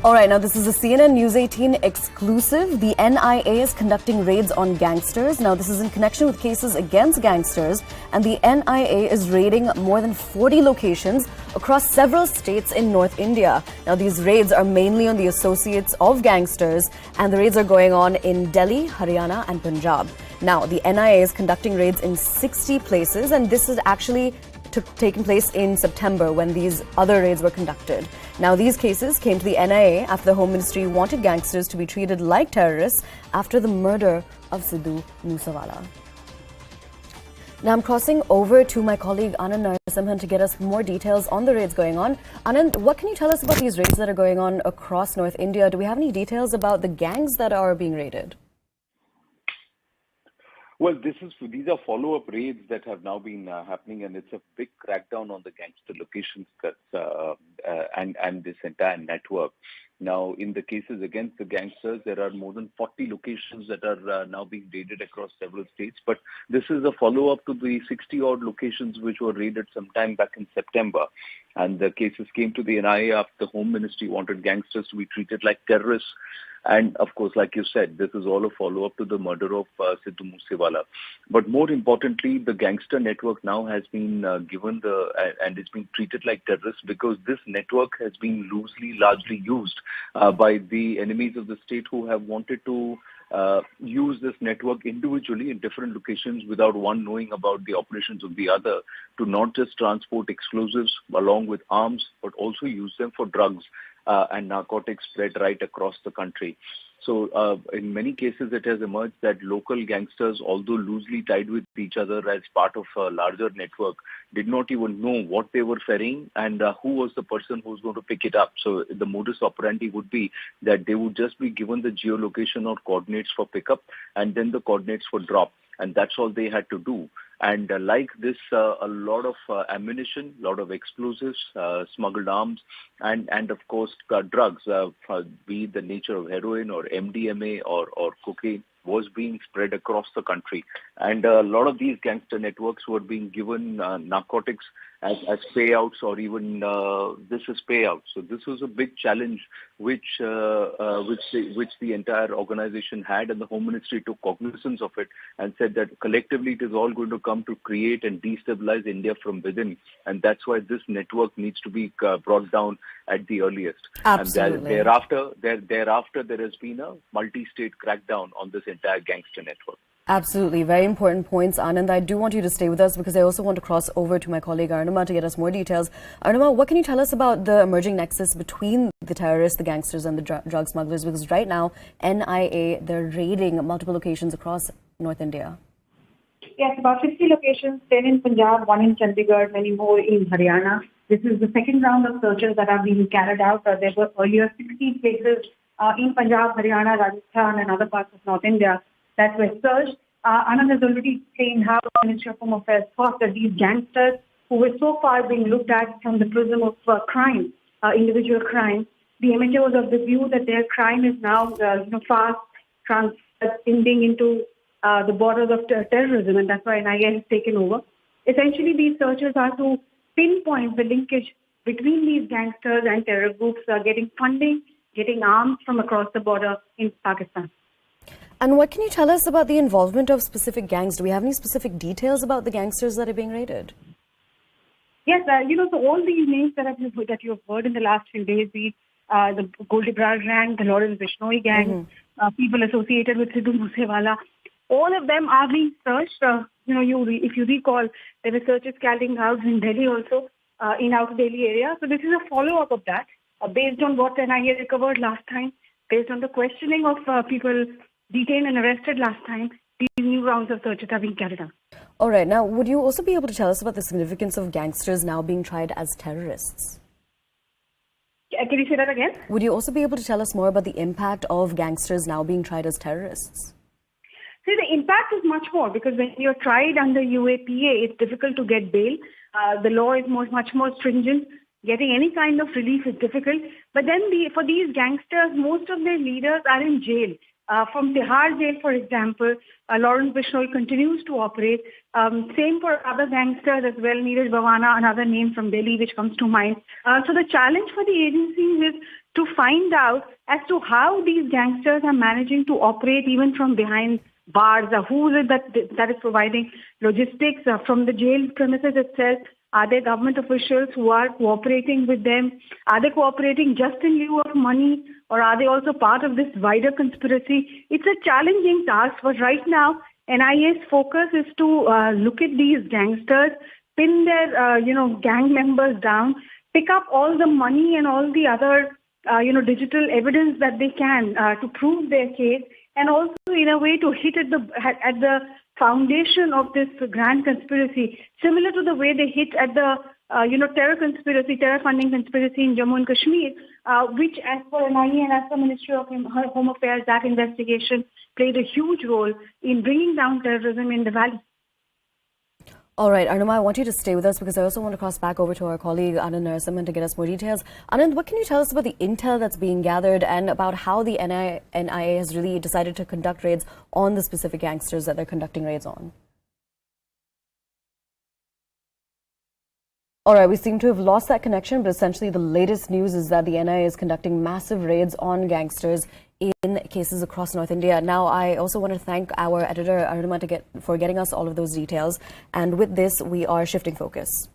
All right, now this is a CNN News 18 exclusive. The NIA is conducting raids on gangsters. Now, this is in connection with cases against gangsters, and the NIA is raiding more than 40 locations across several states in North India. Now, these raids are mainly on the associates of gangsters, and the raids are going on in Delhi, Haryana, and Punjab. Now, the NIA is conducting raids in 60 places, and this is actually taken place in September when these other raids were conducted. Now, these cases came to the NIA after the Home Ministry wanted gangsters to be treated like terrorists after the murder of Sidhu Moosewala. Now, I'm crossing over to my colleague Anand Narasimhan to get us more details on the raids going on. Anand, what can you tell us about these raids that are going on across North India? Do we have any details about the gangs that are being raided? Well, these are follow-up raids that have now been happening, and it's a big crackdown on the gangster locations and this entire network. Now, in the cases against the gangsters, there are more than 40 locations that are now being raided across several states. But this is a follow-up to the 60-odd locations which were raided sometime back in September. And the cases came to the NIA after the Home Ministry wanted gangsters to be treated like terrorists. And of course, like you said, this is all a follow-up to the murder of Sidhu Moosewala. But more importantly, the gangster network now has been given and it's being treated like terrorists because this network has been largely used by the enemies of the state who have wanted to use this network individually in different locations without one knowing about the operations of the other to not just transport explosives along with arms, but also use them for drugs and narcotics spread right across the country. So in many cases, it has emerged that local gangsters, although loosely tied with each other as part of a larger network, did not even know what they were ferrying and who was the person who was going to pick it up. So the modus operandi would be that they would just be given the geolocation or coordinates for pickup and then the coordinates for drop. And that's all they had to do. And like this, a lot of ammunition, a lot of explosives, smuggled arms, and of course, drugs, be it the nature of heroin or MDMA or cocaine, was being spread across the country. And a lot of these gangster networks were being given narcotics as payouts or even this is payouts. So this was a big challenge which the entire organization had, and the Home Ministry took cognizance of it and said that collectively it is all going to come to create and destabilize India from within. And that's why this network needs to be brought down at the earliest. Absolutely. And thereafter there has been a multi-state crackdown on this entire gangster network. Absolutely. Very important points, Anand. I do want you to stay with us because I also want to cross over to my colleague Arnima to get us more details. Arnima, what can you tell us about the emerging nexus between the terrorists, the gangsters and the drug smugglers? Because right now, NIA, they're raiding multiple locations across North India. Yes, about 50 locations, 10 in Punjab, 1 in Chandigarh, many more in Haryana. This is the second round of searches that are being carried out. There were earlier 60 places in Punjab, Haryana, Rajasthan and other parts of North India that were searched. Anand has already explained how the Ministry of Home Affairs thought that these gangsters who were so far being looked at from the prism of crime, individual crime, the MHA was of the view that their crime is now fast transcending into the borders of terrorism, and that's why NIA has taken over. Essentially, these searches are to pinpoint the linkage between these gangsters and terror groups getting funding, getting arms from across the border in Pakistan. And what can you tell us about the involvement of specific gangs? Do we have any specific details about the gangsters that are being raided? Yes, so all these names that you have heard in the last few days, the Goldibrar gang, the Lawrence Bishnoi gang, people associated with Sidhu Moosewala, all of them are being searched. If you recall, there were searches carrying out in Delhi also, in outer Delhi area. So this is a follow-up of that, based on what NIA recovered last time, based on the questioning of people detained and arrested last time. These new rounds of searches are being carried out. All right. Now, would you also be able to tell us about the significance of gangsters now being tried as terrorists? Can you say that again? Would you also be able to tell us more about the impact of gangsters now being tried as terrorists? See, the impact is much more because when you're tried under UAPA, it's difficult to get bail. The law is much more stringent. Getting any kind of relief is difficult. But then for these gangsters, most of their leaders are in jail. From Tihar jail, for example, Lawrence Bishnoi continues to operate. Same for other gangsters as well, Neeraj Bhavana, another name from Delhi which comes to mind. So the challenge for the agencies is to find out as to how these gangsters are managing to operate even from behind bars. Who is it that is providing logistics from the jail premises itself? Are there government officials who are cooperating with them? Are they cooperating just in lieu of money, or are they also part of this wider conspiracy? It's a challenging task, but right now, NIA's focus is to look at these gangsters, pin their gang members down, pick up all the money and all the other digital evidence that they can to prove their case, and also in a way to hit at the foundation of this grand conspiracy, similar to the way they hit at the terror funding conspiracy in Jammu and Kashmir, which as per NIA and as per Ministry of Home Affairs, that investigation played a huge role in bringing down terrorism in the valley. All right, Arnima, I want you to stay with us because I also want to cross back over to our colleague Anand Narasimhan to get us more details. Anand, what can you tell us about the intel that's being gathered and about how the NIA has really decided to conduct raids on the specific gangsters that they're conducting raids on? All right, we seem to have lost that connection, but essentially the latest news is that the NIA is conducting massive raids on gangsters in cases across North India. Now, I also want to thank our editor, Arnima, for getting us all of those details. And with this, we are shifting focus.